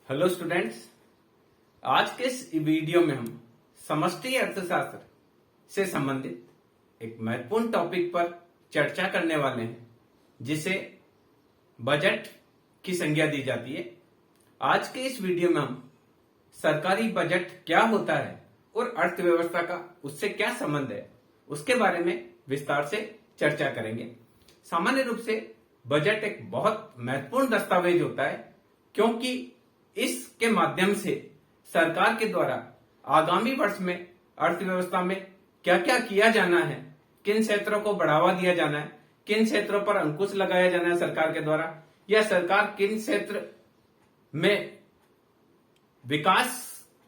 Hello students, आज के इस वीडियो में हम समष्टि अर्थशास्त्र से संबंधित एक महत्वपूर्ण टॉपिक पर चर्चा करने वाले हैं, जिसे बजट की संज्ञा दी जाती है। आज के इस वीडियो में हम सरकारी बजट क्या होता है और अर्थव्यवस्था का उससे क्या संबंध है, उसके बारे में विस्तार से चर्चा करेंगे। सामान्य रूप से बजट एक बहुत महत्वपूर्ण दस्तावेज होता है, क्योंकि इसके माध्यम से सरकार के द्वारा आगामी वर्ष में अर्थव्यवस्था में क्या क्या किया जाना है, किन क्षेत्रों को बढ़ावा दिया जाना है, किन क्षेत्रों पर अंकुश लगाया जाना है सरकार के द्वारा, या सरकार किन क्षेत्र में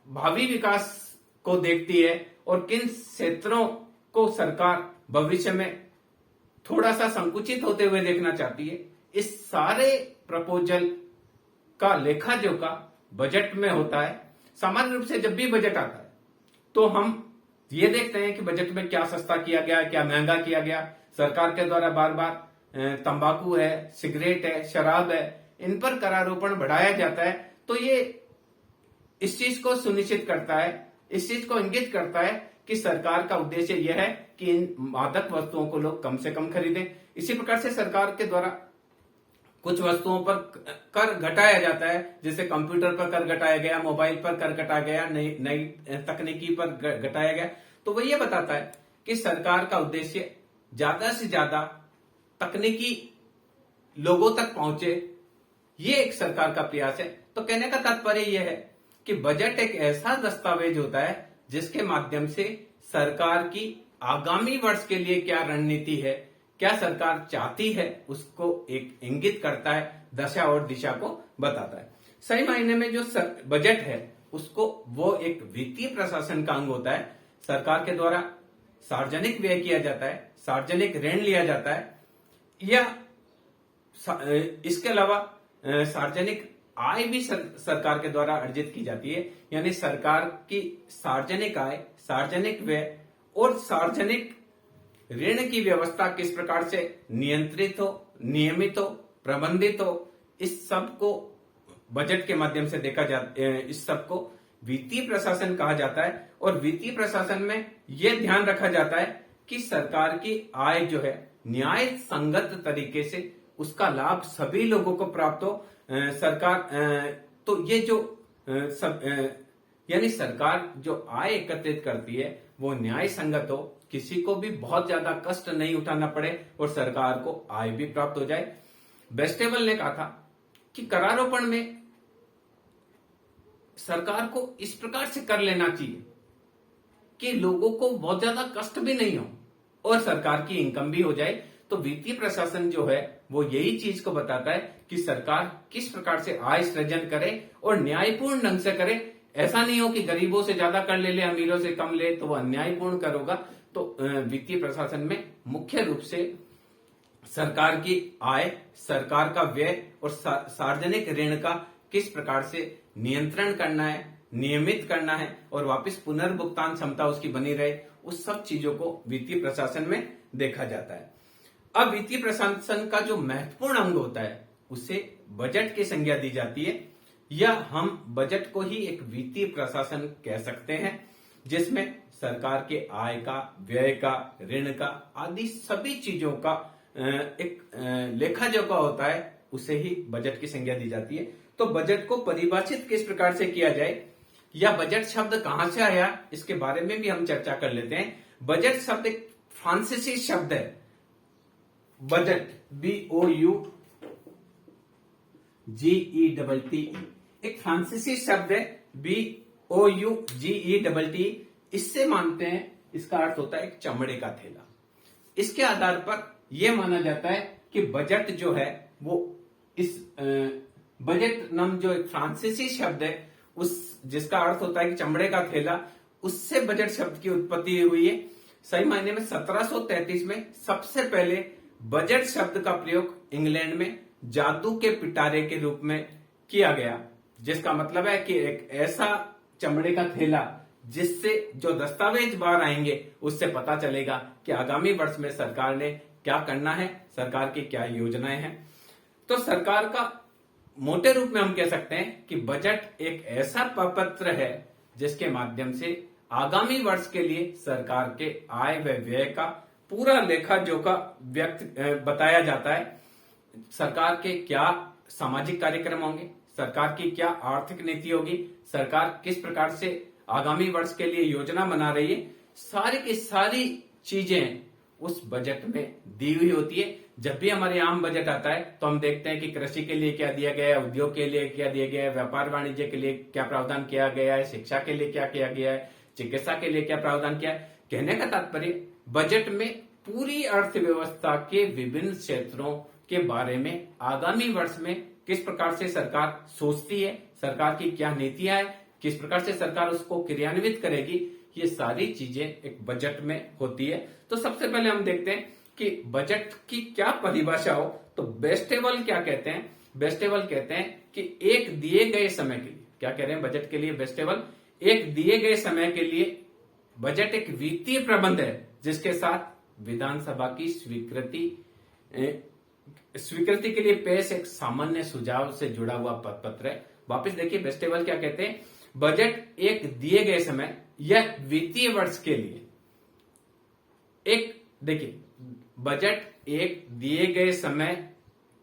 भावी विकास को देखती है और किन क्षेत्रों को सरकार भविष्य में थोड़ा सा संकुचित होते हुए देखना चाहती है। इस सारे प्रपोजल का लेखा जोखा बजट में होता है। सामान्य रूप से जब भी बजट आता है तो हम ये देखते हैं कि बजट में क्या सस्ता किया गया, क्या महंगा किया गया। सरकार के द्वारा बार बार तंबाकू है, सिगरेट है, शराब है, इन पर करारोपण बढ़ाया जाता है। तो ये इस चीज को सुनिश्चित करता है, इस चीज को इंगित करता है कि सरकार का उद्देश्य यह है कि इन मादक वस्तुओं को लोग कम से कम खरीदें। इसी प्रकार से सरकार के द्वारा कुछ वस्तुओं पर कर घटाया जाता है, जैसे कंप्यूटर पर कर घटाया गया, मोबाइल पर कर घटाया गया, नई तकनीकी पर घटाया गया। तो वो ये बताता है कि सरकार का उद्देश्य ज्यादा से ज्यादा तकनीकी लोगों तक पहुंचे, ये एक सरकार का प्रयास है। तो कहने का तात्पर्य यह है कि बजट एक ऐसा दस्तावेज होता है जिसके माध्यम से सरकार की आगामी वर्ष के लिए क्या रणनीति है, क्या सरकार चाहती है, उसको एक इंगित करता है, दशा और दिशा को बताता है। सही मायने में जो बजट है उसको वो एक वित्तीय प्रशासन का अंग होता है। सरकार के द्वारा सार्वजनिक व्यय किया जाता है, सार्वजनिक ऋण लिया जाता है, या इसके अलावा सार्वजनिक आय भी सरकार के द्वारा अर्जित की जाती है। यानी सरकार की सार्वजनिक आय, सार्वजनिक व्यय और सार्वजनिक ऋण की व्यवस्था किस प्रकार से नियंत्रित हो, नियमित हो, प्रबंधित हो, इस सब को बजट के माध्यम से देखा जाता है। इस सब को वित्तीय प्रशासन कहा जाता है। और वित्तीय प्रशासन में यह ध्यान रखा जाता है कि सरकार की आय जो है न्याय संगत तरीके से उसका लाभ सभी लोगों को प्राप्त हो। तो ये जो यानी सरकार जो आय एकत्रित करती है वो न्याय संगत हो, किसी को भी बहुत ज्यादा कष्ट नहीं उठाना पड़े और सरकार को आय भी प्राप्त हो जाए। बेस्टेबल ने कहा था कि करारोपण में सरकार को इस प्रकार से कर लेना चाहिए कि लोगों को बहुत ज्यादा कष्ट भी नहीं हो और सरकार की इनकम भी हो जाए। तो वित्तीय प्रशासन जो है वो यही चीज को बताता है कि सरकार किस प्रकार से आय सृजन करे और न्यायपूर्ण ढंग से करे। ऐसा नहीं हो कि गरीबों से ज्यादा कर ले, अमीरों से कम ले, तो वह अन्यायपूर्ण कर होगा। तो वित्तीय प्रशासन में मुख्य रूप से सरकार की आय, सरकार का व्यय और सार्वजनिक ऋण का किस प्रकार से नियंत्रण करना है, नियमित करना है और वापस पुनर्भुगतान क्षमता उसकी बनी रहे, उस सब चीजों को वित्तीय प्रशासन में देखा जाता है। अब वित्तीय प्रशासन का जो महत्वपूर्ण अंग होता है उसे बजट की संज्ञा दी जाती है, या हम बजट को ही एक वित्तीय प्रशासन कह सकते हैं, जिसमें सरकार के आय का, व्यय का, ऋण का आदि सभी चीजों का एक लेखा जोखा होता है, उसे ही बजट की संज्ञा दी जाती है। तो बजट को परिभाषित किस प्रकार से किया जाए या बजट शब्द कहां से आया, इसके बारे में भी हम चर्चा कर लेते हैं। बजट शब्द एक फ्रांसीसी शब्द है। बजट, BOUGETT, एक फ्रांसीसी शब्द है, BOUGETT। इससे मानते हैं, इसका अर्थ होता है एक चमड़े का थैला। इसके आधार पर यह माना जाता है कि बजट जो है वो इस बजट नाम जो एक फ्रांसीसी शब्द है उस जिसका अर्थ होता है कि चमड़े का थैला, उससे बजट शब्द की उत्पत्ति हुई है। सही मायने में 1733 में सबसे पहले बजट शब्द का प्रयोग इंग्लैंड में जादू के पिटारे के रूप में किया गया, जिसका मतलब है कि एक ऐसा चमड़े का थैला जिससे जो दस्तावेज बाहर आएंगे उससे पता चलेगा कि आगामी वर्ष में सरकार ने क्या करना है, सरकार की क्या योजनाएं हैं। तो सरकार का मोटे रूप में हम कह सकते हैं कि बजट एक ऐसा प्रपत्र है जिसके माध्यम से आगामी वर्ष के लिए सरकार के आय व व्यय का पूरा लेखा जोखा बताया जाता है। सरकार के क्या सामाजिक कार्यक्रम होंगे, सरकार की क्या आर्थिक नीति होगी, सरकार किस प्रकार से आगामी वर्ष के लिए योजना बना रही है, सारी की सारी चीजें उस बजट में दी हुई होती है। जब भी हमारे आम बजट आता है तो हम देखते हैं कि कृषि के लिए क्या दिया गया है, उद्योग के लिए क्या दिया गया है, व्यापार वाणिज्य के लिए क्या प्रावधान किया गया है, शिक्षा के लिए क्या किया गया है, चिकित्सा के लिए क्या प्रावधान किया है। कहने का तात्पर्य बजट में पूरी अर्थव्यवस्था के विभिन्न क्षेत्रों के बारे में आगामी वर्ष में किस प्रकार से सरकार सोचती है, सरकार की क्या नीतियां है, किस प्रकार से सरकार उसको क्रियान्वित करेगी, ये सारी चीजें एक बजट में होती है। तो सबसे पहले हम देखते हैं कि बजट की क्या परिभाषा हो। तो बेस्टेबल क्या कहते हैं? बेस्टेबल कहते हैं कि एक दिए गए समय के लिए, क्या कह रहे हैं बजट के लिए बेस्टेबल, एक दिए गए समय के लिए बजट एक वित्तीय प्रबंध है जिसके साथ विधानसभा की स्वीकृति के लिए पेश एक सामान्य सुझाव से जुड़ा हुआ पत्र है। वापस देखिए बेस्टेबल क्या कहते हैं, बजट एक दिए गए समय या वित्तीय वर्ष के लिए एक, देखिए बजट एक दिए गए समय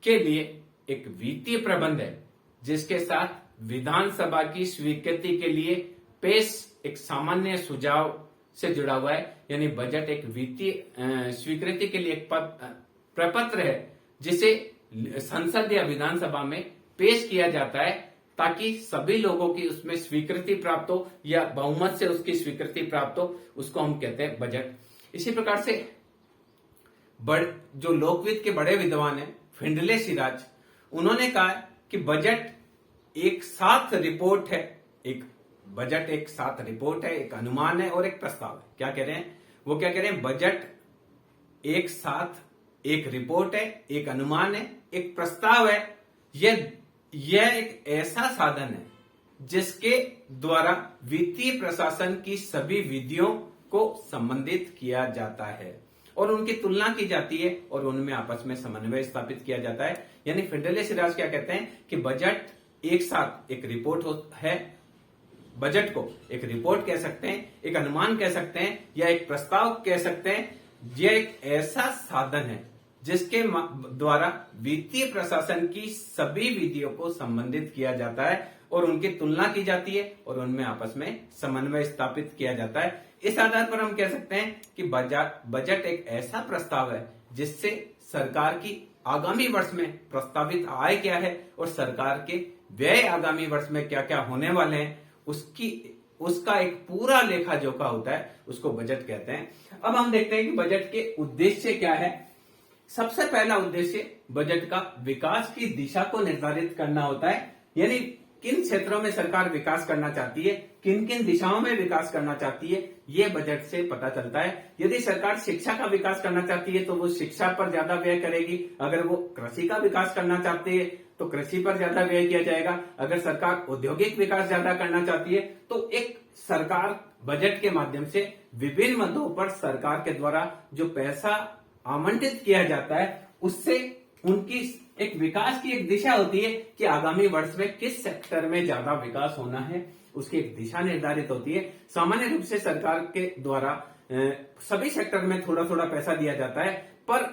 के लिए एक वित्तीय प्रबंध है जिसके साथ विधानसभा की स्वीकृति के लिए पेश एक सामान्य सुझाव से जुड़ा हुआ है। यानी बजट एक वित्तीय स्वीकृति के लिए एक प्रपत्र है जिसे संसद या विधानसभा में पेश किया जाता है ताकि सभी लोगों की उसमें स्वीकृति प्राप्त हो या बहुमत से उसकी स्वीकृति प्राप्त हो, उसको हम कहते हैं बजट। इसी प्रकार से जो लोकविद के बड़े विद्वान हैं फिंडले सिराज, उन्होंने कहा कि बजट एक साथ रिपोर्ट है, एक बजट एक साथ रिपोर्ट है, एक अनुमान है और एक प्रस्ताव है। क्या कह रहे हैं वो, क्या कह रहे हैं बजट एक साथ एक रिपोर्ट है, एक अनुमान है, एक प्रस्ताव है। यह एक ऐसा साधन है जिसके द्वारा वित्तीय प्रशासन की सभी विधियों को संबंधित किया जाता है और उनकी तुलना की जाती है और उनमें आपस में समन्वय स्थापित किया जाता है। यानी फिंडले सिराज क्या कहते हैं कि बजट एक साथ एक रिपोर्ट है, बजट को एक रिपोर्ट कह सकते हैं, एक अनुमान कह सकते हैं या एक प्रस्ताव कह सकते हैं। यह एक ऐसा साधन है जिसके द्वारा वित्तीय प्रशासन की सभी विधियों को संबंधित किया जाता है और उनकी तुलना की जाती है और उनमें आपस में समन्वय स्थापित किया जाता है। इस आधार पर हम कह सकते हैं कि बजट एक ऐसा प्रस्ताव है जिससे सरकार की आगामी वर्ष में प्रस्तावित आय क्या है और सरकार के व्यय आगामी वर्ष में क्या क्या होने वाले हैं उसका एक पूरा लेखा जोखा होता है, उसको बजट कहते हैं। अब हम देखते हैं कि बजट के उद्देश्य क्या है। सबसे पहला उद्देश्य बजट का विकास की दिशा को निर्धारित करना होता है, यानी किन क्षेत्रों में सरकार विकास करना चाहती है, किन किन दिशाओं में विकास करना चाहती है, ये बजट से पता चलता है। यदि सरकार शिक्षा का विकास करना चाहती है तो वो शिक्षा पर ज्यादा व्यय करेगी, अगर वो कृषि का विकास करना चाहती है तो कृषि पर ज्यादा व्यय किया जाएगा, अगर सरकार औद्योगिक विकास ज्यादा करना चाहती है तो एक सरकार बजट के माध्यम से विभिन्न मदों पर सरकार के द्वारा जो पैसा आवंटित किया जाता है उससे उनकी एक विकास की एक दिशा होती है कि आगामी वर्ष में किस सेक्टर में ज्यादा विकास होना है, उसकी एक दिशा निर्धारित होती है। सामान्य रूप से सरकार के द्वारा सभी सेक्टर में थोड़ा थोड़ा पैसा दिया जाता है, पर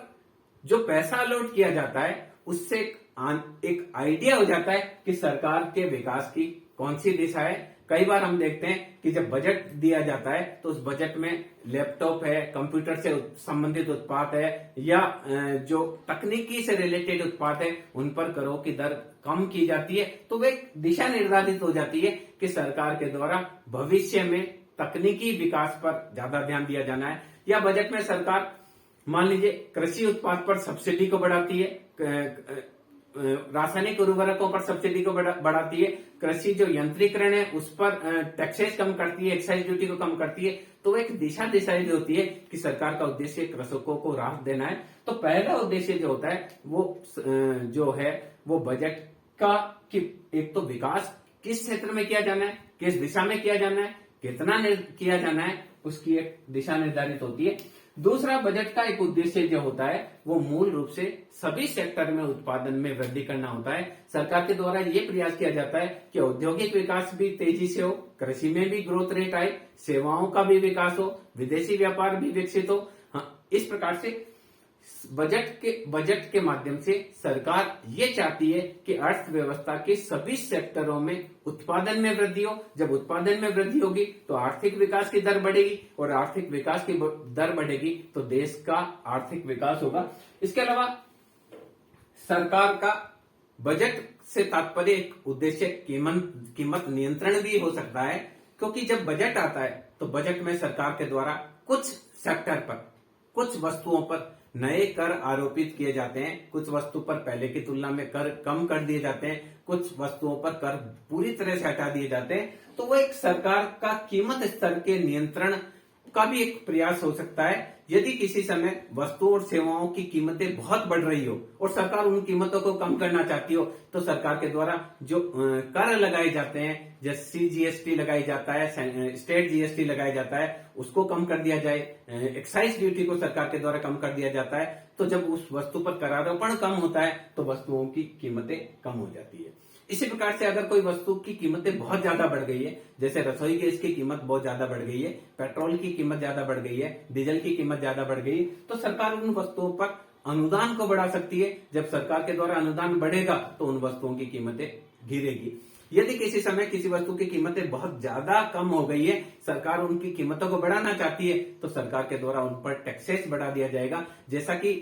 जो पैसा अलॉट किया जाता है उससे एक आइडिया हो जाता है कि सरकार के विकास की कौन सी दिशा है। कई बार हम देखते हैं कि जब बजट दिया जाता है तो उस बजट में लैपटॉप है, कंप्यूटर से संबंधित उत्पाद है या जो तकनीकी से रिलेटेड उत्पाद है उन पर करों की दर कम की जाती है, तो वे एक दिशा निर्धारित हो जाती है कि सरकार के द्वारा भविष्य में तकनीकी विकास पर ज्यादा ध्यान दिया जाना है। या बजट में सरकार मान लीजिए कृषि उत्पाद पर सब्सिडी को बढ़ाती है, रासायनिक उर्वरकों पर सब्सिडी को बढ़ाती है, कृषि जो यंत्रीकरण है उस पर टैक्सेस कम करती है, एक्साइज ड्यूटी को कम करती है। तो एक दिशा डिसाइड होती है कि सरकार का उद्देश्य कृषकों को राहत देना है। तो पहला उद्देश्य जो होता है वो बजट का कि एक तो विकास किस क्षेत्र में किया जाना है, किस दिशा में किया जाना है, कितना किया जाना है, उसकी एक दिशा निर्धारित होती है। दूसरा, बजट का एक उद्देश्य जो होता है वो मूल रूप से सभी सेक्टर में उत्पादन में वृद्धि करना होता है। सरकार के द्वारा ये प्रयास किया जाता है कि औद्योगिक विकास भी तेजी से हो, कृषि में भी ग्रोथ रेट आए, सेवाओं का भी विकास हो, विदेशी व्यापार भी विकसित हो। हाँ, इस प्रकार से बजट के माध्यम से सरकार ये चाहती है कि अर्थव्यवस्था के सभी सेक्टरों में उत्पादन में वृद्धि हो। जब उत्पादन में वृद्धि होगी तो आर्थिक विकास की दर बढ़ेगी, और आर्थिक विकास की दर बढ़ेगी तो देश का आर्थिक विकास होगा। इसके अलावा सरकार का बजट से तात्पर्य एक उद्देश्य कीमत नियंत्रण भी हो सकता है, क्योंकि जब बजट आता है तो बजट में सरकार के द्वारा कुछ सेक्टर पर, कुछ वस्तुओं पर नए कर आरोपित किए जाते हैं, कुछ वस्तु पर पहले की तुलना में कर कम कर दिए जाते हैं, कुछ वस्तुओं पर कर पूरी तरह से हटा दिए जाते हैं। तो वो एक सरकार का कीमत स्तर के नियंत्रण का भी एक प्रयास हो सकता है। यदि किसी समय वस्तुओं और सेवाओं की कीमतें बहुत बढ़ रही हो और सरकार उन कीमतों को कम करना चाहती हो, तो सरकार के द्वारा जो कर लगाए जाते हैं, जैसे जीएसटी लगाई जाता है, स्टेट जीएसटी लगाया जाता है, उसको कम कर दिया जाए, एक्साइज ड्यूटी को सरकार के द्वारा कम कर दिया जाता है। तो जब उस वस्तु पर करारोपण कम होता है तो वस्तुओं की कीमतें कम हो जाती है। इसी प्रकार से अगर कोई वस्तु की कीमतें बहुत ज्यादा बढ़ गई है, जैसे रसोई गैस की कीमत बहुत ज्यादा बढ़ गई है, पेट्रोल की कीमत ज्यादा बढ़ गई है, डीजल की कीमत ज्यादा बढ़ गई है, तो सरकार उन वस्तुओं पर अनुदान को बढ़ा सकती है। जब सरकार के द्वारा अनुदान बढ़ेगा तो उन वस्तुओं की कीमतें गिरेगी। यदि किसी समय किसी वस्तु की कीमतें बहुत ज्यादा कम हो गई है, सरकार उनकी कीमतों को बढ़ाना चाहती है, तो सरकार के द्वारा उन पर टैक्सेस बढ़ा दिया जाएगा। जैसा कि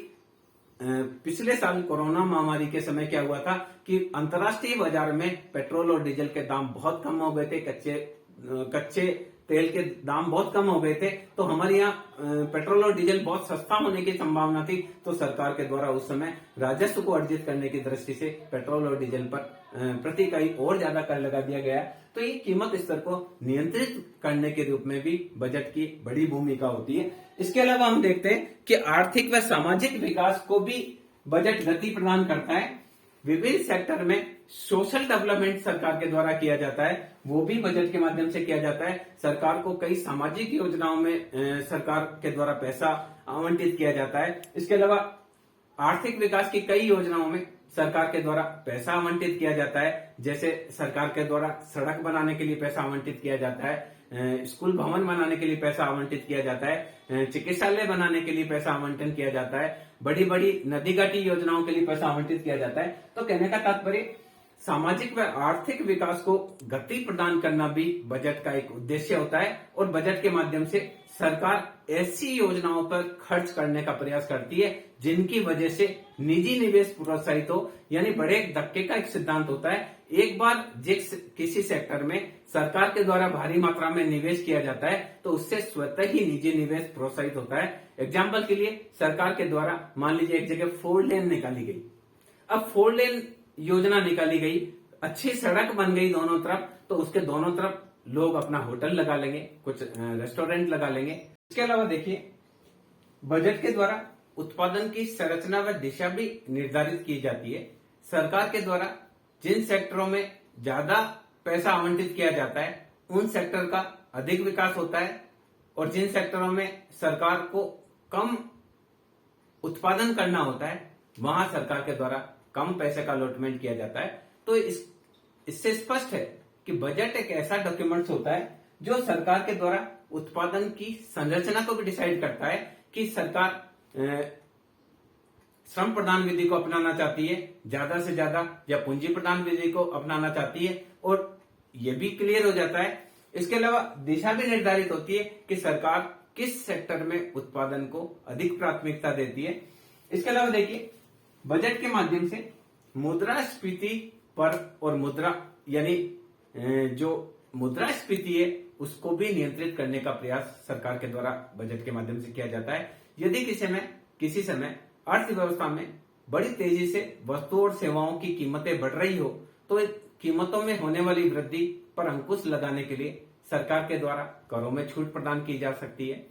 पिछले साल कोरोना महामारी के समय क्या हुआ था कि अंतर्राष्ट्रीय बाजार में पेट्रोल और डीजल के दाम बहुत कम हो गए थे, कच्चे तेल के दाम बहुत कम हो गए थे, तो हमारे यहाँ पेट्रोल और डीजल बहुत सस्ता होने की संभावना थी। तो सरकार के द्वारा उस समय राजस्व को अर्जित करने की दृष्टि से पेट्रोल और डीजल पर प्रति इकाई और ज्यादा कर लगा दिया गया। तो ये कीमत स्तर को नियंत्रित करने के रूप में भी बजट की बड़ी भूमिका होती है। इसके अलावा हम देखते हैं कि आर्थिक व सामाजिक विकास को भी बजट गति प्रदान करता है। विभिन्न सेक्टर में सोशल डेवलपमेंट सरकार के द्वारा किया जाता है, वो भी बजट के माध्यम से किया जाता है। सरकार को कई सामाजिक योजनाओं में सरकार के द्वारा पैसा आवंटित किया जाता है। इसके अलावा आर्थिक विकास की कई योजनाओं में सरकार के द्वारा पैसा आवंटित किया जाता है। जैसे सरकार के द्वारा सड़क बनाने के लिए पैसा आवंटित किया जाता है, स्कूल भवन बनाने के लिए पैसा आवंटित किया जाता है, चिकित्सालय बनाने के लिए पैसा आवंटन किया जाता है, बड़ी बड़ी नदी घाटी योजनाओं के लिए पैसा आवंटित किया जाता है। तो कहने का तात्पर्य सामाजिक व आर्थिक विकास को गति प्रदान करना भी बजट का एक उद्देश्य होता है, और बजट के माध्यम से सरकार ऐसी योजनाओं पर खर्च करने का प्रयास करती है जिनकी वजह से निजी निवेश प्रोत्साहित हो। यानी बड़े धक्के का एक सिद्धांत होता है, एक बार जिस किसी सेक्टर में सरकार के द्वारा भारी मात्रा में निवेश किया जाता है तो उससे स्वतः ही निजी निवेश प्रोत्साहित होता है। एग्जाम्पल के लिए सरकार के द्वारा मान लीजिए एक जगह 4 लेन निकाली गई, अब 4 लेन योजना निकाली गई, अच्छी सड़क बन गई दोनों तरफ, तो उसके दोनों तरफ लोग अपना होटल लगा लेंगे, कुछ रेस्टोरेंट लगा लेंगे। इसके अलावा देखिए बजट के द्वारा उत्पादन की संरचना व दिशा भी निर्धारित की जाती है। सरकार के द्वारा जिन सेक्टरों में ज्यादा पैसा आवंटित किया जाता है उन सेक्टर का अधिक विकास होता है, और जिन सेक्टरों में सरकार को कम उत्पादन करना होता है वहां सरकार के द्वारा कम पैसे का अलॉटमेंट किया जाता है। तो इससे स्पष्ट है कि बजट एक ऐसा डॉक्यूमेंट्स होता है जो सरकार के द्वारा उत्पादन की संरचना को भी डिसाइड करता है कि सरकार श्रम प्रधान विधि को अपनाना चाहती है ज्यादा से ज्यादा, या पूंजी प्रधान विधि को अपनाना चाहती है, और यह भी क्लियर हो जाता है। इसके अलावा दिशा भी निर्धारित होती है कि सरकार किस सेक्टर में उत्पादन को अधिक प्राथमिकता देती है। इसके अलावा देखिए बजट के माध्यम से मुद्रास्फीति पर और मुद्रा यानी जो मुद्रास्फीति है उसको भी नियंत्रित करने का प्रयास सरकार के द्वारा बजट के माध्यम से किया जाता है। यदि किसी समय अर्थव्यवस्था में बड़ी तेजी से वस्तुओं और सेवाओं की कीमतें बढ़ रही हो तो कीमतों में होने वाली वृद्धि पर अंकुश लगाने के लिए सरकार के द्वारा करों में छूट प्रदान की जा सकती है,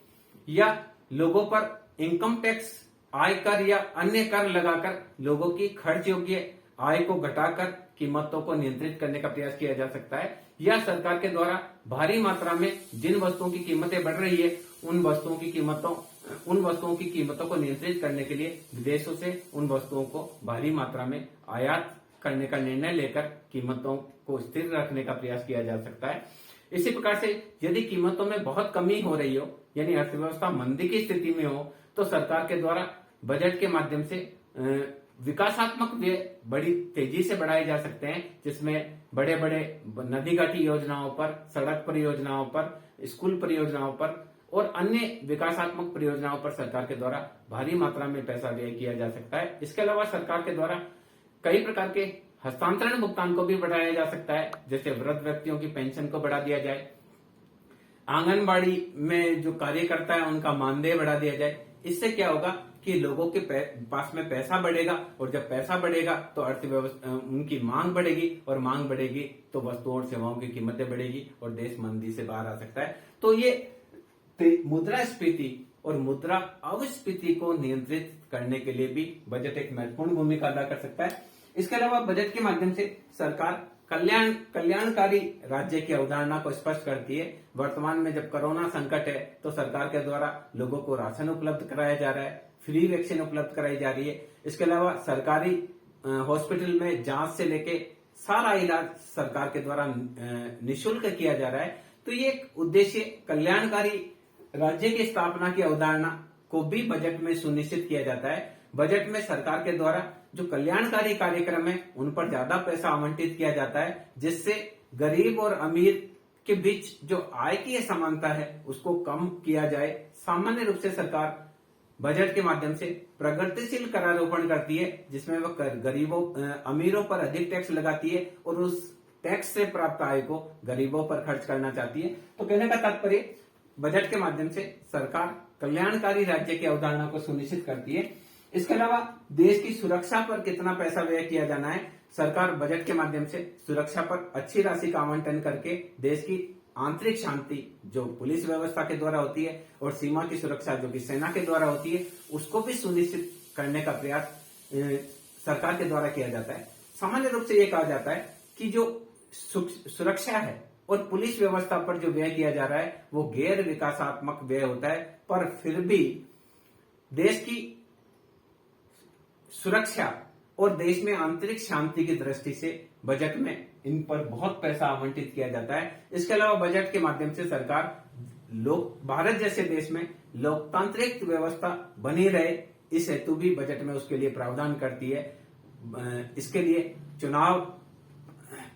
या लोगों पर इनकम टैक्स, आयकर या अन्य कर लगाकर लोगों की खर्च योग्य आय को घटाकर कीमतों को नियंत्रित करने का प्रयास किया जा सकता है, या सरकार के द्वारा भारी मात्रा में जिन वस्तुओं की कीमतें बढ़ रही है उन वस्तुओं की कीमतों उन वस्तुओं की कीमतों को नियंत्रित करने के लिए विदेशों से उन वस्तुओं को भारी मात्रा में आयात करने का निर्णय लेकर कीमतों को स्थिर रखने का प्रयास किया जा सकता है। इसी प्रकार से यदि कीमतों में बहुत कमी हो रही हो, यानी अर्थव्यवस्था मंदी की स्थिति में हो, तो सरकार के द्वारा बजट के माध्यम से विकासात्मक व्यय बड़ी तेजी से बढ़ाए जा सकते हैं, जिसमें बड़े बड़े नदी घाटी योजनाओं पर, सड़क परियोजनाओं पर, स्कूल परियोजनाओं पर और अन्य विकासात्मक परियोजनाओं पर सरकार के द्वारा भारी मात्रा में पैसा व्यय किया जा सकता है। इसके अलावा सरकार के द्वारा कई प्रकार के हस्तांतरण भुगतान को भी बढ़ाया जा सकता है, जैसे वृद्ध व्यक्तियों की पेंशन को बढ़ा दिया जाए, आंगनबाड़ी में जो कार्यकर्ता है उनका मानदेय बढ़ा दिया जाए। इससे क्या होगा कि लोगों के पास में पैसा बढ़ेगा, और जब पैसा बढ़ेगा तो अर्थव्यवस्था उनकी मांग बढ़ेगी, और मांग बढ़ेगी तो वस्तुओं और सेवाओं की कीमतें बढ़ेगी और देश मंदी से बाहर आ सकता है। तो ये मुद्रास्फीति और मुद्रा अवस्फीति को नियंत्रित करने के लिए भी बजट एक महत्वपूर्ण भूमिका अदा कर सकता है। इसके अलावा बजट के माध्यम से सरकार कल्याणकारी राज्य की अवधारणा को स्पष्ट करती है। वर्तमान में जब कोरोना संकट है तो सरकार के द्वारा लोगों को राशन उपलब्ध कराया जा रहा है, फ्री वैक्सीन उपलब्ध कराई जा रही है। इसके अलावा सरकारी हॉस्पिटल में जांच से लेके सारा इलाज सरकार के द्वारा निःशुल्क किया जा रहा है। तो ये एक उद्देश्य कल्याणकारी राज्य की स्थापना की अवधारणा को भी बजट में सुनिश्चित किया जाता है। बजट में सरकार के द्वारा जो कल्याणकारी कार्यक्रम है उन पर ज्यादा पैसा आवंटित किया जाता है, जिससे गरीब और अमीर के बीच जो आय की असमानता है उसको कम किया जाए। सामान्य रूप से सरकार बजट के माध्यम से प्रगतिशील करारोपण करती है, जिसमें वह गरीबों अमीरों पर अधिक टैक्स लगाती है और उस टैक्स से प्राप्त आय को गरीबों पर खर्च करना चाहती है। तो कहने का तात्पर्य बजट के माध्यम से सरकार कल्याणकारी राज्य की अवधारणा को सुनिश्चित करती है। इसके अलावा देश की सुरक्षा पर कितना पैसा व्यय किया जाना है, सरकार बजट के माध्यम से सुरक्षा पर अच्छी राशि का आवंटन करके देश की आंतरिक शांति जो पुलिस व्यवस्था के द्वारा होती है और सीमा की सुरक्षा जो कि सेना के द्वारा होती है उसको भी सुनिश्चित करने का प्रयास सरकार के द्वारा किया जाता है। सामान्य रूप से यह कहा जाता है कि जो सुरक्षा है और पुलिस व्यवस्था पर जो व्यय किया जा रहा है वो गैर विकासात्मक व्यय होता है, पर फिर भी देश की सुरक्षा और देश में आंतरिक शांति की दृष्टि से बजट में इन पर बहुत पैसा आवंटित किया जाता है। इसके अलावा बजट के माध्यम से सरकार भारत जैसे देश में लोकतांत्रिक व्यवस्था बनी रहे, इस हेतु भी बजट में उसके लिए प्रावधान करती है। इसके लिए चुनाव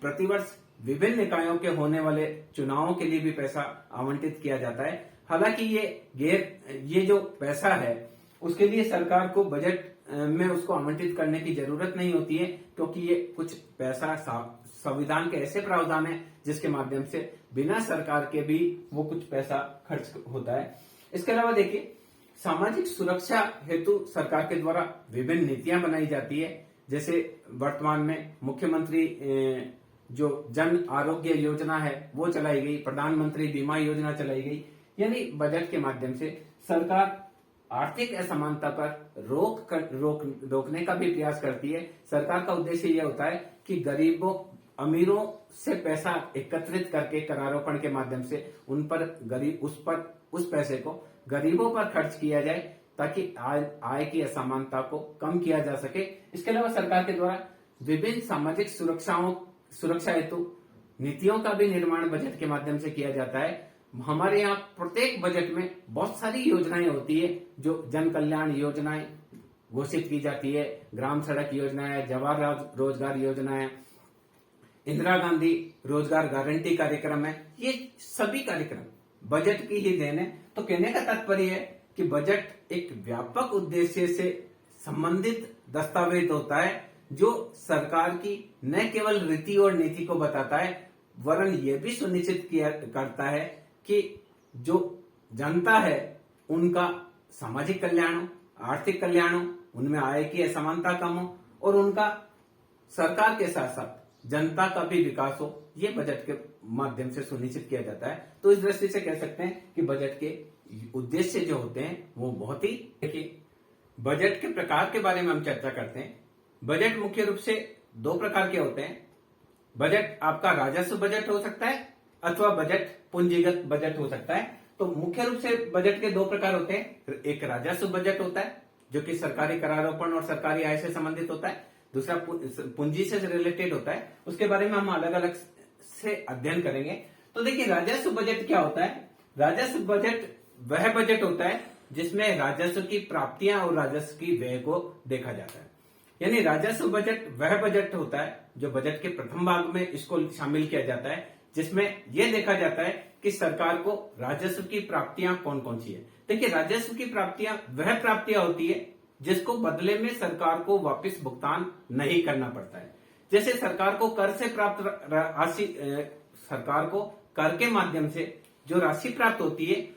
प्रतिवर्ष विभिन्न निकायों के होने वाले चुनावों के लिए भी पैसा आवंटित किया जाता है। हालांकि ये जो पैसा है उसके लिए सरकार को बजट में उसको आवंटित करने की जरूरत नहीं होती है, क्योंकि ये कुछ पैसा संविधान के ऐसे प्रावधान है जिसके माध्यम से बिना सरकार के भी वो कुछ पैसा खर्च होता है। इसके अलावा देखिए, सामाजिक सुरक्षा हेतु सरकार के द्वारा विभिन्न नीतियां बनाई जाती है। जैसे वर्तमान में मुख्यमंत्री जो जन आरोग्य योजना है वो चलाई गई, प्रधानमंत्री बीमा योजना चलाई गई। यानी बजट के माध्यम से सरकार आर्थिक असमानता पर रोकने का भी प्रयास करती है। सरकार का उद्देश्य यह होता है कि गरीबों अमीरों से पैसा एकत्रित करके करारोपण के माध्यम से उस पैसे को गरीबों पर खर्च किया जाए, ताकि आय की असमानता को कम किया जा सके। इसके अलावा सरकार के द्वारा विभिन्न सामाजिक सुरक्षा हेतु नीतियों का भी निर्माण बजट के माध्यम से किया जाता है। हमारे यहाँ प्रत्येक बजट में बहुत सारी योजनाएं होती है, जो जन कल्याण योजनाएं घोषित की जाती है। ग्राम सड़क योजना है, जवाहर रोजगार योजना है, इंदिरा गांधी रोजगार गारंटी कार्यक्रम है। ये सभी कार्यक्रम बजट की ही देन है। तो कहने का तात्पर्य है कि बजट एक व्यापक उद्देश्य से संबंधित दस्तावेज होता है, जो सरकार की न केवल रीति और नीति को बताता है, वरन ये भी सुनिश्चित करता है कि जो जनता है उनका सामाजिक कल्याण हो, आर्थिक कल्याण हो, उनमें आय की असमानता कम हो और उनका सरकार के साथ साथ जनता का भी विकास हो। ये बजट के माध्यम से सुनिश्चित किया जाता है। तो इस दृष्टि से कह सकते हैं कि बजट के उद्देश्य जो होते हैं वो बहुत ही, देखिए बजट के प्रकार के बारे में हम चर्चा करते हैं। बजट मुख्य रूप से दो प्रकार के होते हैं। बजट आपका राजस्व बजट हो सकता है अथवा बजट पूंजीगत बजट हो सकता है। तो मुख्य रूप से बजट के दो प्रकार होते हैं। एक राजस्व बजट होता है जो कि सरकारी करारोपण और सरकारी आय से संबंधित होता है। दूसरा पूंजी से रिलेटेड होता है, उसके बारे में हम अलग अलग से अध्ययन करेंगे। तो देखिए राजस्व बजट क्या होता है। राजस्व बजट वह बजट होता है जिसमें राजस्व की प्राप्तियां और राजस्व की व्यय को देखा जाता है। यानी राजस्व बजट वह बजट होता है जो बजट के प्रथम भाग में इसको शामिल किया जाता है, जिसमें यह देखा जाता है कि सरकार को राजस्व की प्राप्तियां कौन कौन सी है। देखिए राजस्व की प्राप्तियां वह प्राप्तियां होती है जिसको बदले में सरकार को वापस भुगतान नहीं करना पड़ता है। जैसे सरकार को कर से प्राप्त राशि, सरकार को कर के माध्यम से जो राशि प्राप्त होती है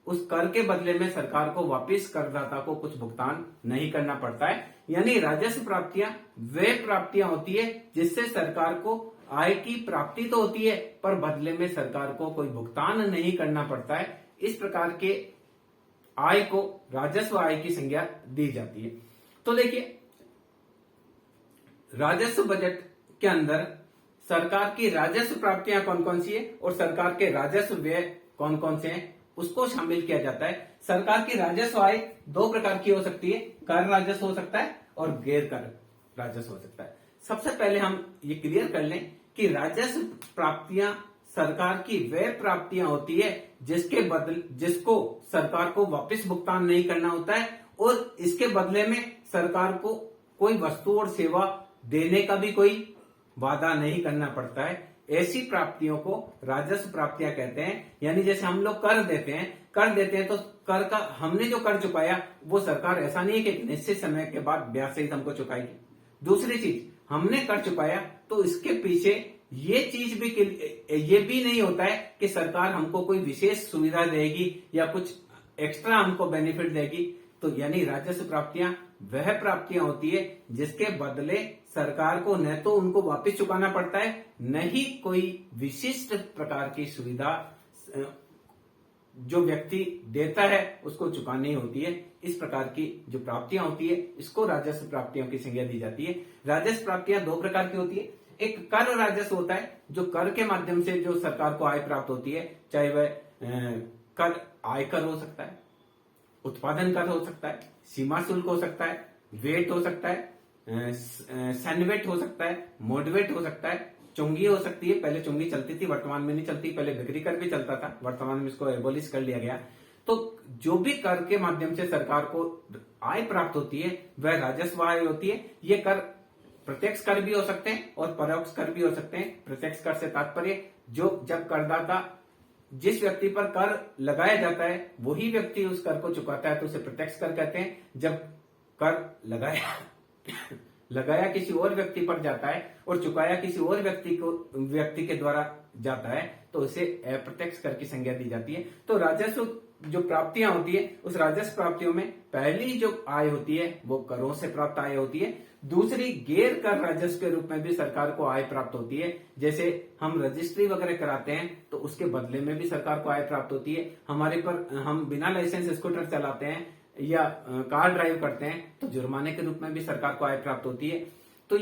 उस कर के बदले में सरकार को वापस करदाता को कुछ भुगतान नहीं करना पड़ता है। यानी राजस्व प्राप्तियां वे प्राप्तियां होती है जिससे सरकार को आय की प्राप्ति तो होती है पर बदले में सरकार को कोई भुगतान नहीं करना पड़ता है। इस प्रकार के आय को राजस्व आय की संज्ञा दी जाती है। तो देखिए राजस्व बजट के अंदर सरकार की राजस्व प्राप्तियां कौन कौन सी है और सरकार के राजस्व व्यय कौन कौन से हैं उसको शामिल किया जाता है। सरकार की राजस्व आय दो प्रकार की हो सकती है, कर राजस्व हो सकता है और गैर कर राजस्व हो सकता है। सबसे पहले हम ये क्लियर कर लें कि राजस्व प्राप्तियां सरकार की वह प्राप्तियां होती है जिसको सरकार को वापस भुगतान नहीं करना होता है और इसके बदले में सरकार को कोई वस्तु और सेवा देने का भी कोई वादा नहीं करना पड़ता है। ऐसी प्राप्तियों को राजस्व प्राप्तियां कहते हैं। यानी जैसे हम लोग कर देते हैं तो कर का हमने जो कर चुकाया वो सरकार ऐसा नहीं है कि निश्चित समय के बाद ब्याज सहित हमको चुकाएगी। दूसरी चीज, हमने कर चुकाया तो इसके पीछे ये भी नहीं होता है कि सरकार हमको कोई विशेष सुविधा देगी या कुछ एक्स्ट्रा हमको बेनिफिट देगी। तो यानी राजस्व प्राप्तियां वह प्राप्तियां होती है जिसके बदले सरकार को न तो उनको वापस चुकाना पड़ता है, न ही कोई विशिष्ट प्रकार की सुविधा जो व्यक्ति देता है उसको चुकानी होती है। इस प्रकार की जो प्राप्तियां होती है इसको राजस्व प्राप्तियों की संज्ञा दी जाती है। राजस्व प्राप्तियां दो प्रकार की होती है। एक कर राजस्व होता है जो कर के माध्यम से जो सरकार को आय प्राप्त होती है, चाहे वह कर आयकर हो सकता है, उत्पादन कर हो सकता है, सीमा शुल्क हो सकता है, वेट हो सकता है, सैनवेट हो सकता है, मोडवेट हो सकता है, चुंगी हो सकती है। पहले चुंगी चलती थी, वर्तमान में नहीं चलती। पहले बिक्री कर भी चलता था, वर्तमान में इसको एबोलिश कर लिया गया। तो जो भी कर के माध्यम से सरकार को आय प्राप्त होती है वह राजस्व आय होती है। ये कर प्रत्यक्ष कर भी हो सकते हैं और परोक्ष कर भी हो सकते हैं। प्रत्यक्ष कर से तात्पर्य जब करदाता जिस व्यक्ति पर कर लगाया जाता है वही व्यक्ति उस कर को चुकाता है तो उसे प्रत्यक्ष कर कहते हैं। जब कर लगाया किसी और व्यक्ति पर जाता है और चुकाया किसी और व्यक्ति के द्वारा जाता है तो उसे अप्रत्यक्ष कर की संज्ञा दी जाती है। तो राजस्व जो प्राप्तियां होती है उस राजस्व प्राप्तियों में पहली जो आय होती है वो करों से प्राप्त आय होती है। दूसरी गैर कर राजस्व के रूप में भी सरकार को आय प्राप्त होती है। जैसे हम रजिस्ट्री वगैरह कराते हैं तो उसके बदले में भी सरकार को आय प्राप्त होती है। हम बिना लाइसेंस स्कूटर चलाते हैं या कार ड्राइव करते हैं तो जुर्माने के रूप में भी सरकार को आय प्राप्त होती है। तो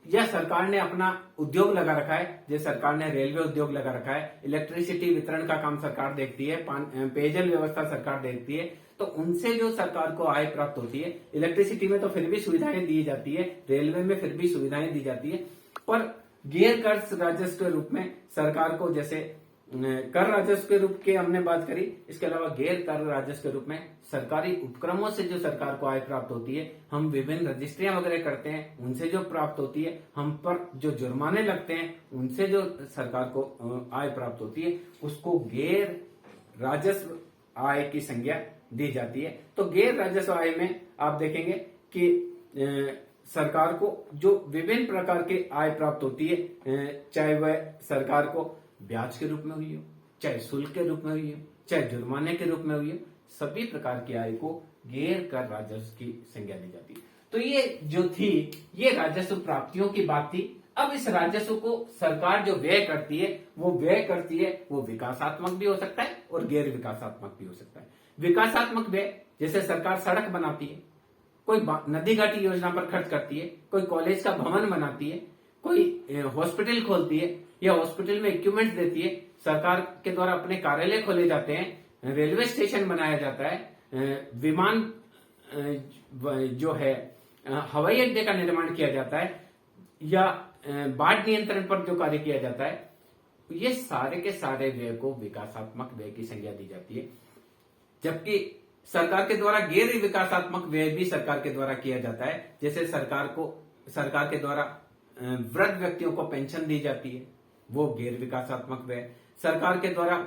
यह सरकार ने अपना उद्योग लगा रखा है। जैसे सरकार ने रेलवे उद्योग लगा रखा है, इलेक्ट्रिसिटी वितरण का काम सरकार देखती है, पेयजल व्यवस्था सरकार देखती है। तो उनसे जो सरकार को आय प्राप्त होती है, इलेक्ट्रिसिटी में तो फिर भी सुविधाएं दी जाती है, रेलवे में फिर भी सुविधाएं दी जाती है, पर गैर कर राजस्व के रूप में सरकार को, जैसे कर राजस्व के रूप की हमने बात करी, इसके अलावा गैर कर राजस्व के रूप में सरकारी उपक्रमों से जो सरकार को आय प्राप्त होती है, हम विभिन्न रजिस्ट्रियां वगैरह करते हैं उनसे जो प्राप्त होती है, हम पर जो जुर्माने लगते हैं उनसे जो सरकार को आय प्राप्त होती है, उसको गैर राजस्व आय की संज्ञा दी जाती है। तो गैर राजस्व आय में आप देखेंगे कि सरकार को जो विभिन्न प्रकार की आय प्राप्त होती है, चाहे वह सरकार को ब्याज के रूप में हुई हो, चाहे शुल्क के रूप में हुई हो, चाहे जुर्माने के रूप में हुई हो, सभी प्रकार की आय को गैर कर राजस्व की संज्ञा दी जाती है। तो ये जो थी ये राजस्व प्राप्तियों की बात थी। अब इस राजस्व को सरकार जो व्यय करती है वो विकासात्मक भी हो सकता है और गैर विकासात्मक भी हो सकता है। विकासात्मक व्यय जैसे सरकार सड़क बनाती है, कोई नदी घाटी योजना पर खर्च करती है, कोई कॉलेज का भवन बनाती है, कोई हॉस्पिटल खोलती है या हॉस्पिटल में इक्विपमेंट देती है, सरकार के द्वारा अपने कार्यालय खोले जाते हैं, रेलवे स्टेशन बनाया जाता है, विमान जो है हवाई अड्डे का निर्माण किया जाता है, या बाढ़ नियंत्रण पर जो कार्य किया जाता है, ये सारे के सारे व्यय को विकासात्मक व्यय की संज्ञा दी जाती है। जबकि सरकार के द्वारा गैर विकासात्मक व्यय भी सरकार के द्वारा किया जाता है। जैसे सरकार के द्वारा वृद्ध व्यक्तियों को पेंशन दी जाती है, वो गैर विकासात्मक व्यय। सरकार के द्वारा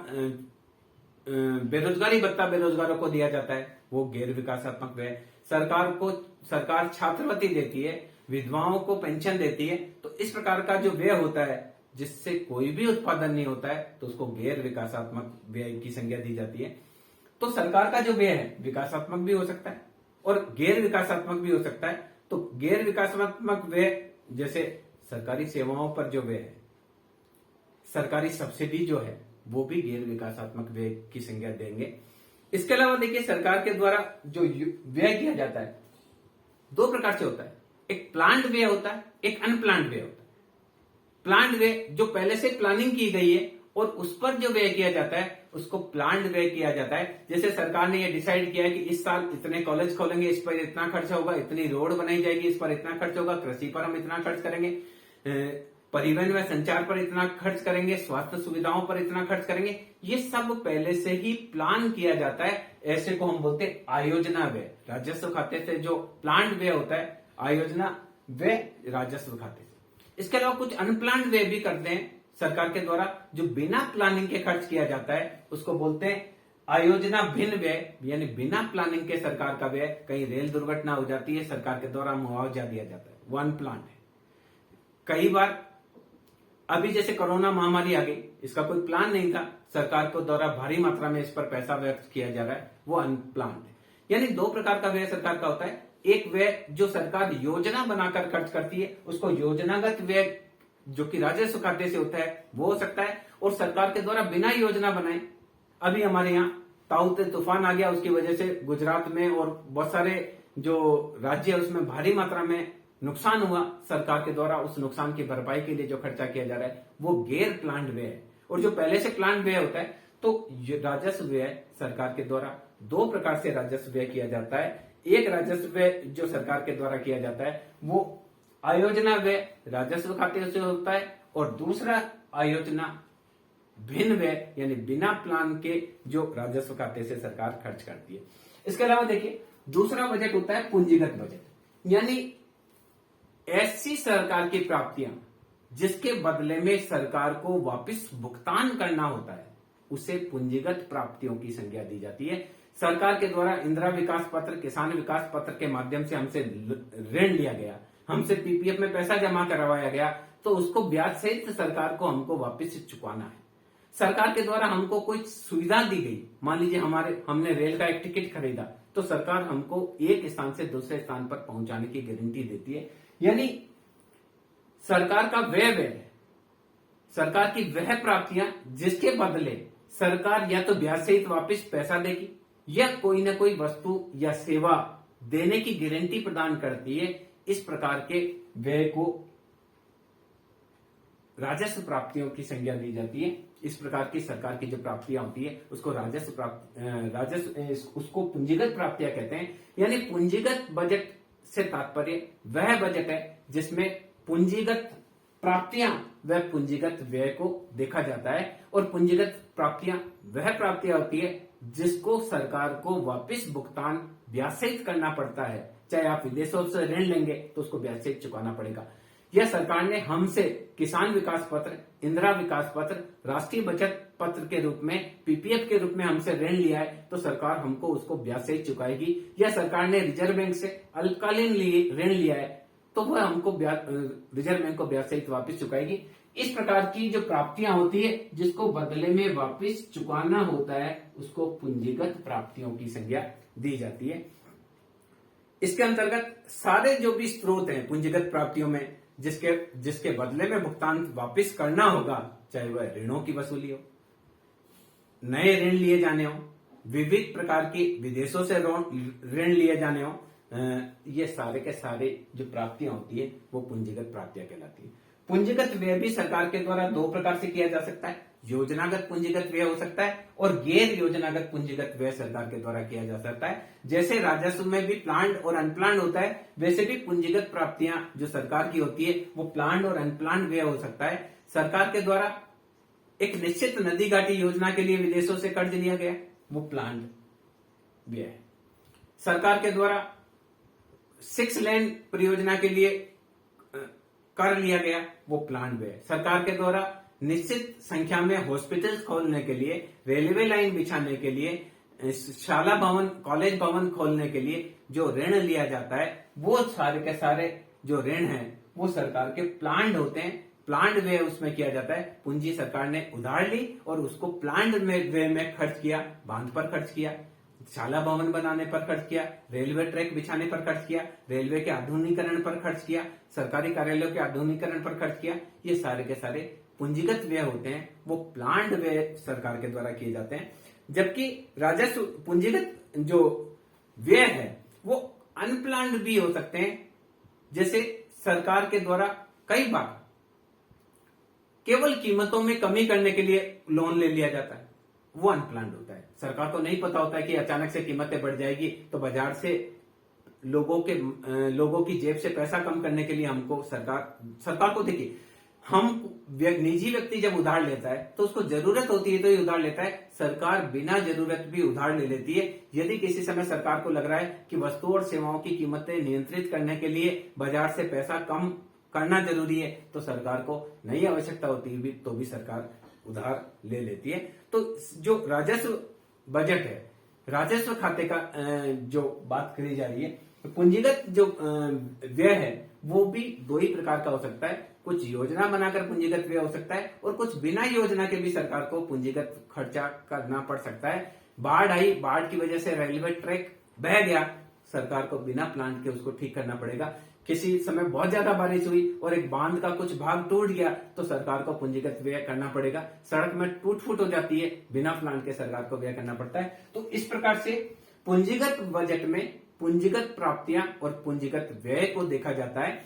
बेरोजगारी भत्ता बेरोजगारों को दिया जाता है, वो गैर विकासात्मक व्यय। सरकार छात्रवृत्ति देती है, विधवाओं को पेंशन देती है। तो इस प्रकार का जो व्यय होता है जिससे कोई भी उत्पादन नहीं होता है, तो उसको गैर विकासात्मक व्यय की संज्ञा दी जाती है। तो सरकार का जो व्यय है विकासात्मक भी हो सकता है और गैर विकासात्मक भी हो सकता है। तो गैर विकासात्मक व्यय जैसे सरकारी सेवाओं पर जो व्यय है, सरकारी सब्सिडी जो है, वो भी गैर विकासात्मक व्यय की संज्ञा देंगे। इसके अलावा देखिए, सरकार के द्वारा जो व्यय किया जाता है दो प्रकार से होता है। एक प्लान्ड व्यय होता है, एक अनप्लान्ड व्यय होता है। प्लान्ड व्यय जो पहले से प्लानिंग की गई है और उस पर जो व्यय किया जाता है उसको प्लान्ड व्यय किया जाता है। जैसे सरकार ने ये डिसाइड किया है कि इस साल इतने कॉलेज खोलेंगे, इस पर इतना खर्च होगा, इतनी रोड बनाई जाएगी, इस पर इतना खर्च होगा, कृषि पर हम इतना खर्च करेंगे, परिवहन व संचार पर इतना खर्च करेंगे, स्वास्थ्य सुविधाओं पर इतना खर्च करेंगे। ये सब पहले से ही प्लान किया जाता है। ऐसे को हम बोलते हैं आयोजना व्यय। राजस्व खाते से जो प्लान्ड व्यय होता है, आयोजना व्यय राजस्व खाते से। इसके अलावा कुछ अनप्लान्ड व्यय भी करते हैं सरकार के द्वारा, जो बिना प्लानिंग के खर्च किया जाता है, उसको बोलते हैं आयोजना भिन्न व्यय। यानी बिना प्लानिंग के सरकार का व्यय, कहीं रेल दुर्घटना हो जाती है, सरकार के द्वारा मुआवजा दिया जाता है, वो अनप्लान्ड है। कई बार अभी जैसे कोरोना महामारी आ गई, इसका कोई प्लान नहीं था, सरकार के द्वारा भारी मात्रा में इस पर पैसा व्यय किया जा रहा है, वो अनप्लान्ड है। यानी दो प्रकार का व्यय सरकार का होता है। एक व्यय जो सरकार योजना बनाकर खर्च करती है, उसको योजनागत व्यय जो कि राजस्व खाते से होता है, वो हो सकता है। और सरकार के द्वारा बिना योजना बनाए, अभी हमारे यहाँ ताऊ तूफान आ गया, उसकी वजह से गुजरात में और बहुत सारे जो राज्य है उसमें भारी मात्रा में नुकसान हुआ, सरकार के द्वारा उस नुकसान की भरपाई के लिए जो खर्चा किया जा रहा है, वो गैर प्लान्ड व्यय है। और जो पहले से प्लान्ड व्यय होता है, तो राजस्व व्यय सरकार के द्वारा दो प्रकार से राजस्व व्यय किया जाता है। एक राजस्व व्यय जो सरकार के द्वारा किया जाता है वो आयोजना व्यय राजस्व खाते से होता है, और दूसरा आयोजना भिन्न व्यय यानी बिना प्लान के जो राजस्व खाते से सरकार खर्च करती है। इसके अलावा देखिए, दूसरा बजट होता है पूंजीगत बजट। यानी ऐसी सरकार की प्राप्तियां जिसके बदले में सरकार को वापस भुगतान करना होता है, उसे पूंजीगत प्राप्तियों की संज्ञा दी जाती है। सरकार के द्वारा इंदिरा विकास पत्र, किसान विकास पत्र के माध्यम से हमसे ऋण लिया गया, हमसे पीपीएफ में पैसा जमा करवाया गया, तो उसको ब्याज सहित सरकार को हमको वापस चुकाना है। सरकार के द्वारा हमको कोई सुविधा दी गई, मान लीजिए हमने रेल का एक टिकट खरीदा, तो सरकार हमको एक स्थान से दूसरे स्थान पर पहुंचाने की गारंटी देती है। यानी सरकार का व्यय है, सरकार की वह प्राप्तियां जिसके बदले सरकार या तो ब्याज सहित वापस पैसा देगी या कोई ना कोई वस्तु या सेवा देने की गारंटी प्रदान करती है। इस प्रकार के व्यय को राजस्व प्राप्तियों की संज्ञा दी जाती है। इस प्रकार की सरकार की जो प्राप्तियां होती है उसको उसको पूंजीगत प्राप्तियां कहते हैं। यानी पूंजीगत बजट से तात्पर्य वह बजट है जिसमें पूंजीगत प्राप्तियां व पूंजीगत व्यय को देखा जाता है, और पूंजीगत प्राप्तियां वह प्राप्तियां होती है जिसको सरकार को वापस भुगतान ब्याज सहित करना पड़ता है। चाहे आप विदेशों से ऋण लेंगे तो उसको ब्याज सहित चुकाना पड़ेगा, या सरकार ने हमसे किसान विकास पत्र, इंदिरा विकास पत्र, राष्ट्रीय बचत पत्र के रूप में, पीपीएफ के रूप में हमसे ऋण लिया है, तो सरकार हमको उसको ब्याज सहित चुकाएगी। या सरकार ने रिजर्व बैंक से अल्पकालीन ऋण लिया है तो वह हमको रिजर्व बैंक को ब्याज सहित वापस चुकाएगी। इस प्रकार की जो प्राप्तियां होती है जिसको बदले में वापस चुकाना होता है, उसको पूंजीगत प्राप्तियों की संज्ञा दी जाती है। इसके अंतर्गत सारे जो भी स्रोत हैं पूंजीगत प्राप्तियों में जिसके बदले में भुगतान वापस करना होगा, चाहे वह ऋणों की वसूली हो, नए ऋण लिए जाने हो, विविध प्रकार की विदेशों से ऋण लिए जाने हो, ये सारे के सारे जो प्राप्तियां होती है वो पूंजीगत प्राप्तियां कहलाती है। पूंजीगत व्यय भी सरकार के द्वारा दो प्रकार से किया जा सकता है। योजनागत पूंजीगत व्यय हो सकता है और गैर योजनागत पूंजीगत व्यय सरकार के द्वारा किया जा सकता है। जैसे राजस्व में भी प्लान्ड और अनप्लान्ड होता है, वैसे भी पूंजीगत प्राप्तियां जो सरकार की होती है वो प्लान्ड और अनप्लान्ड व्यय हो सकता है। सरकार के द्वारा एक निश्चित नदी घाटी योजना के लिए विदेशों से कर्ज लिया गया, वो प्लान्ड व्यय है। सरकार के द्वारा 6 लेन परियोजना के लिए कर लिया गया, वो प्लान व्यय। सरकार के द्वारा निश्चित संख्या में हॉस्पिटल्स खोलने के लिए, रेलवे लाइन बिछाने के लिए, शाला भवन, कॉलेज भवन खोलने के लिए जो ऋण लिया जाता है, वो सारे के सारे जो ऋण हैं वो सरकार के प्लान्ड होते हैं। प्लान्ड व्यय उसमें किया जाता है। पूंजी सरकार ने उधार ली और उसको प्लान्ड व्यय में खर्च किया। बांध पर खर्च किया, शाला भवन बनाने पर खर्च किया, रेलवे ट्रैक बिछाने पर खर्च किया, रेलवे के आधुनिकीकरण पर खर्च किया, सरकारी कार्यालयों के आधुनिकीकरण पर खर्च किया। ये सारे के सारे पूंजीगत व्यय होते हैं, वो प्लान्ड व्यय सरकार के द्वारा किए जाते हैं। जबकि राजस्व पूंजीगत जो व्यय है वो अनप्लान्ड भी हो सकते हैं। जैसे सरकार के द्वारा कई बार केवल कीमतों में कमी करने के लिए लोन ले लिया जाता है, वो अनप्लान्ड होता है। सरकार को नहीं पता होता है कि अचानक से कीमतें बढ़ जाएगी, तो बाजार से लोगों की जेब से पैसा कम करने के लिए हमको सरकार को देखिए, हम निजी व्यक्ति जब उधार लेता है तो उसको जरूरत होती है तो ही उधार लेता है। सरकार बिना जरूरत भी उधार ले लेती है। यदि किसी समय सरकार को लग रहा है कि वस्तु और सेवाओं की कीमतें नियंत्रित करने के लिए बाजार से पैसा कम करना जरूरी है, तो सरकार को नहीं आवश्यकता होती है तो भी सरकार उधार ले लेती है। तो जो राजस्व बजट है, राजस्व खाते का जो बात करी जा रही है, पूंजीगत जो व्यय है वो भी दो ही प्रकार का हो सकता है। कुछ योजना बनाकर पूंजीगत व्यय हो सकता है और कुछ बिना योजना के भी सरकार को पूंजीगत खर्चा करना पड़ सकता है। बाढ़ आई, बाढ़ की वजह से रेलवे ट्रैक बह गया, सरकार को बिना प्लान के उसको ठीक करना पड़ेगा। किसी समय बहुत ज्यादा बारिश हुई और एक बांध का कुछ भाग टूट गया, तो सरकार को पूंजीगत व्यय करना पड़ेगा। सड़क में टूट फूट हो जाती है, बिना प्लान के सरकार को व्यय करना पड़ता है। तो इस प्रकार से पूंजीगत बजट में पूंजीगत प्राप्तियां और पूंजीगत व्यय को देखा जाता है।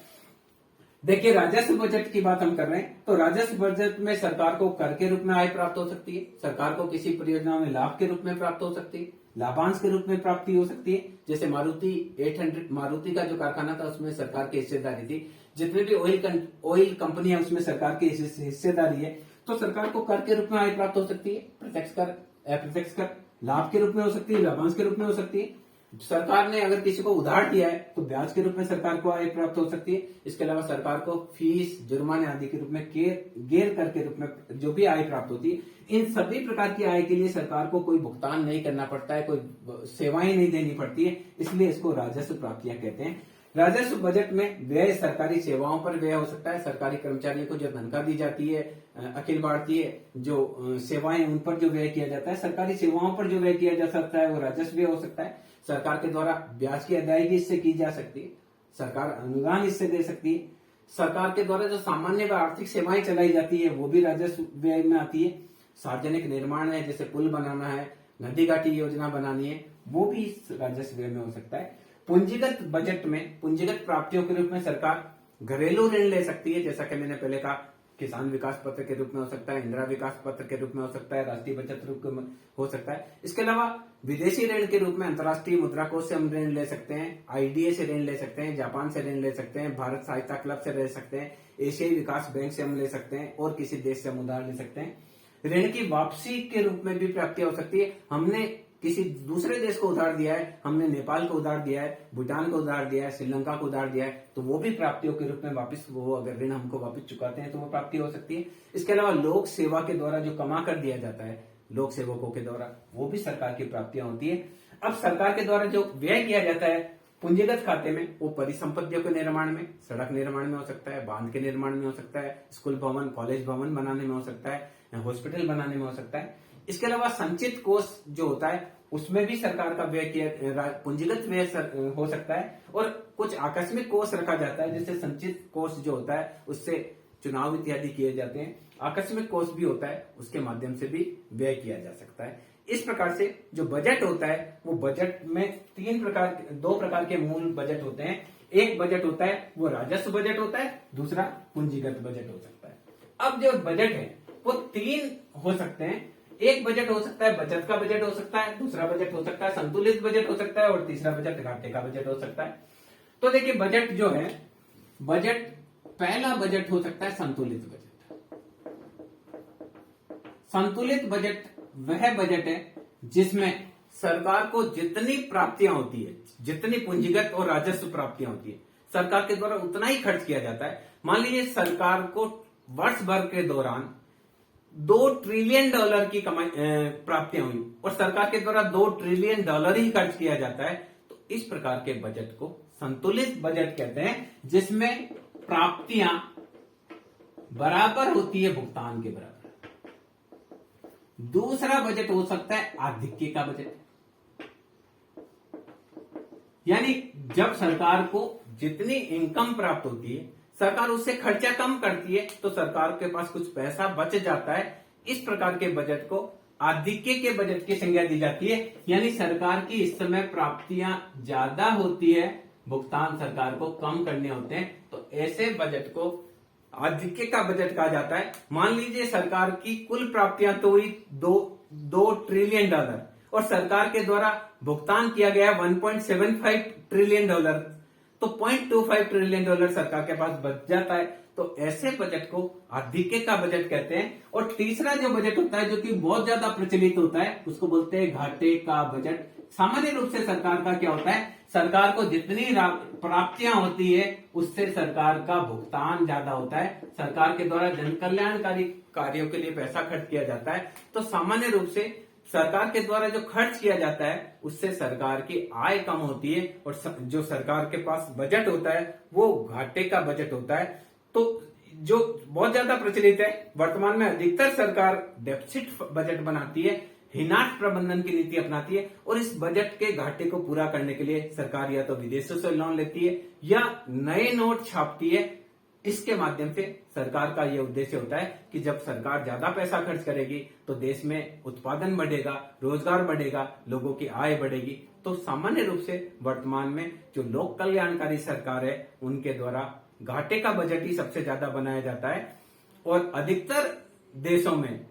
देखिए, राजस्व बजट की बात हम कर रहे हैं, तो राजस्व बजट में सरकार को कर के रूप में आय प्राप्त हो सकती है, सरकार को किसी परियोजना में लाभ के रूप में प्राप्त हो सकती है, लाभांश के रूप में प्राप्ति हो सकती है। जैसे मारुति 800 मारुति का जो कारखाना था उसमें सरकार की हिस्सेदारी थी। जितने भी ऑयल कंपनियां उसमें सरकार की हिस्सेदारी है, तो सरकार को कर के रूप में आय प्राप्त हो सकती है। प्रत्यक्ष कर, अप्रत्यक्ष कर लाभ के रूप में हो सकती है, लाभांश के रूप में हो सकती है। सरकार ने अगर किसी को उधार दिया है तो ब्याज के रूप में सरकार को आय प्राप्त हो सकती है। इसके अलावा सरकार को फीस, जुर्माने आदि के रूप में, गैर कर के रूप में जो भी आय प्राप्त होती है, इन सभी प्रकार की आय के लिए सरकार को कोई भुगतान नहीं करना पड़ता है, कोई सेवाएं नहीं देनी पड़ती है, इसलिए इसको राजस्व प्राप्तियां कहते हैं। राजस्व बजट में व्यय सरकारी सेवाओं पर व्यय हो सकता है। सरकारी कर्मचारियों को जो तनख्वाह दी जाती है, अखिल भारतीय जो सेवाएं, उन पर जो व्यय किया जाता है, सरकारी सेवाओं पर जो व्यय किया जा सकता है वो राजस्व व्यय हो सकता है। सरकार के द्वारा ब्याज की अदायगी इससे की जा सकती है, सरकार अनुदान इससे दे सकती है। सरकार के द्वारा जो सामान्य व आर्थिक सेवाएं चलाई जाती है वो भी राजस्व व्यय में आती है। सार्वजनिक निर्माण है, जैसे पुल बनाना है, नदी घाटी योजना बनानी है, वो भी राजस्व व्यय में हो सकता है। पूंजीगत बजट में पूंजीगत प्राप्तियों के रूप में सरकार घरेलू ऋण ले सकती है, जैसा कि मैंने पहले कहा, किसान विकास पत्र के रूप में हो सकता है, इंदिरा विकास पत्र के रूप में हो सकता है, राष्ट्रीय बचत रूप में हो सकता है। इसके अलावा विदेशी ऋण के रूप में अंतर्राष्ट्रीय मुद्रा कोष से हम ऋण ले सकते हैं, आईडीए से ऋण ले सकते हैं, जापान से ऋण ले सकते हैं, भारत सहायता क्लब से ले सकते हैं, एशियाई विकास बैंक से हम ले सकते हैं और किसी देश से हम उधार ले सकते हैं। ऋण की वापसी के रूप में भी प्राप्तियां हो सकती है। हमने किसी दूसरे देश को उधार दिया है, हमने नेपाल को उधार दिया है, भूटान को उधार दिया है, श्रीलंका को उधार दिया है, तो वो भी प्राप्तियों के रूप में वापस, वो अगर ऋण हमको वापस चुकाते हैं तो वो प्राप्ति हो सकती है। इसके अलावा लोक सेवा के द्वारा जो कमा कर दिया जाता है लोक सेवकों के द्वारा, वो भी सरकार की प्राप्तियां होती है। अब सरकार के द्वारा जो व्यय किया जाता है पूंजीगत खाते में, वो परिसंपत्तियों के निर्माण में, सड़क निर्माण में हो सकता है, बांध के निर्माण में हो सकता है, स्कूल भवन, कॉलेज भवन बनाने में हो सकता है, हॉस्पिटल बनाने में हो सकता है। इसके अलावा संचित कोष जो होता है उसमें भी सरकार का व्यय किया, पूंजीगत व्यय हो सकता है। और कुछ आकस्मिक कोष रखा जाता है, जैसे संचित कोष जो होता है उससे चुनाव इत्यादि किए जाते हैं। आकस्मिक कोष भी होता है, उसके माध्यम से भी व्यय किया जा सकता है। इस प्रकार से जो बजट होता है वो बजट में दो प्रकार के मूल बजट होते हैं। एक बजट होता है वो राजस्व बजट होता है, दूसरा पूंजीगत बजट हो सकता है। अब जो बजट है वो तीन हो सकते हैं। एक बजट हो सकता है बचत का बजट हो सकता है, दूसरा बजट हो सकता है संतुलित बजट हो सकता है, और तीसरा बजट घाटे का बजट हो सकता है। तो देखिए बजट जो है, बजट पहला बजट हो सकता है संतुलित बजट। संतुलित बजट वह बजट है जिसमें सरकार को जितनी प्राप्तियां होती है, जितनी पूंजीगत और राजस्व प्राप्तियां होती है, सरकार के द्वारा उतना ही खर्च किया जाता है। मान लीजिए सरकार को वर्ष भर के दौरान $2 ट्रिलियन की कमाई प्राप्तियां हुई और सरकार के द्वारा $2 ट्रिलियन ही खर्च किया जाता है, तो इस प्रकार के बजट को संतुलित बजट कहते हैं, जिसमें प्राप्तियां बराबर होती है भुगतान के बराबर। दूसरा बजट हो सकता है आधिक्य का बजट, यानी जब सरकार को जितनी इनकम प्राप्त होती है, सरकार उससे खर्चा कम करती है, तो सरकार के पास कुछ पैसा बच जाता है। इस प्रकार के बजट को आधिक्य के बजट की संज्ञा दी जाती है, यानी सरकार की इस समय प्राप्तियां ज्यादा होती है, भुगतान सरकार को कम करने होते हैं, तो ऐसे बजट को आधिक्य का बजट कहा जाता है। मान लीजिए सरकार की कुल प्राप्तियां तो हुई $2 ट्रिलियन और सरकार के द्वारा भुगतान किया गया $1.75 ट्रिलियन, तो $0.25 ट्रिलियन सरकार के पास बच जाता है, तो ऐसे बजट को आधिक्य का बजट कहते हैं। और तीसरा जो बजट होता है, जो कि बहुत ज्यादा प्रचलित होता है, उसको बोलते हैं घाटे का बजट। सामान्य रूप से सरकार का क्या होता है, सरकार को जितनी प्राप्तियां होती है उससे सरकार का भुगतान ज्यादा होता है, सरकार के द्वारा जन कल्याणकारी कार्यों के लिए पैसा खर्च किया जाता है, तो सामान्य रूप से सरकार के द्वारा जो खर्च किया जाता है उससे सरकार की आय कम होती है, और जो सरकार के पास बजट होता है वो घाटे का बजट होता है। तो जो बहुत ज्यादा प्रचलित है, वर्तमान में अधिकतर सरकार डेफिसिट बजट बनाती है, हीनाट प्रबंधन की नीति अपनाती है, और इस बजट के घाटे को पूरा करने के लिए सरकार या तो विदेशों से लोन लेती है या नए नोट छापती है। इसके माध्यम से सरकार का यह उद्देश्य होता है कि जब सरकार ज्यादा पैसा खर्च करेगी तो देश में उत्पादन बढ़ेगा, रोजगार बढ़ेगा, लोगों की आय बढ़ेगी। तो सामान्य रूप से वर्तमान में जो लोक कल्याणकारी सरकार है उनके द्वारा घाटे का बजट ही सबसे ज्यादा बनाया जाता है, और अधिकतर देशों में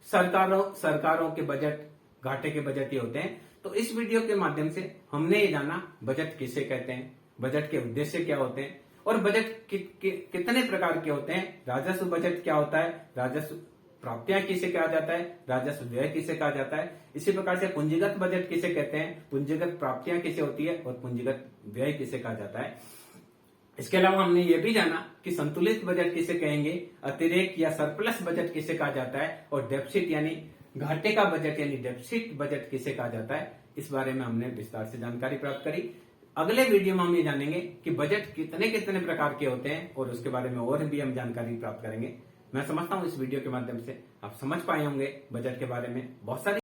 सरकारों के बजट घाटे के बजट ही होते हैं। तो इस वीडियो के माध्यम से हमने ये जाना बजट किसे कहते हैं, बजट के उद्देश्य क्या होते हैं, और बजट कितने प्रकार के होते हैं, राजस्व बजट क्या होता है, राजस्व प्राप्तियां किसे कहा जाता है, राजस्व व्यय किसे कहा जाता है, इसी प्रकार से पूंजीगत बजट किसे कहते हैं, पूंजीगत प्राप्तियां किसे होती है, और पूंजीगत व्यय किसे कहा जाता है। इसके अलावा हमने ये भी जाना कि संतुलित बजट किसे कहेंगे, अतिरेक या सरप्लस बजट किसे कहा जाता है, और डेफिसिट यानी घाटे का बजट यानी डेफिसिट बजट किसे कहा जाता है। इस बारे में हमने विस्तार से जानकारी प्राप्त करी। अगले वीडियो में हम ये जानेंगे कि बजट कितने कितने प्रकार के होते हैं, और उसके बारे में और भी हम जानकारी प्राप्त करेंगे। मैं समझता हूँ इस वीडियो के माध्यम से आप समझ पाए होंगे बजट के बारे में बहुत सारी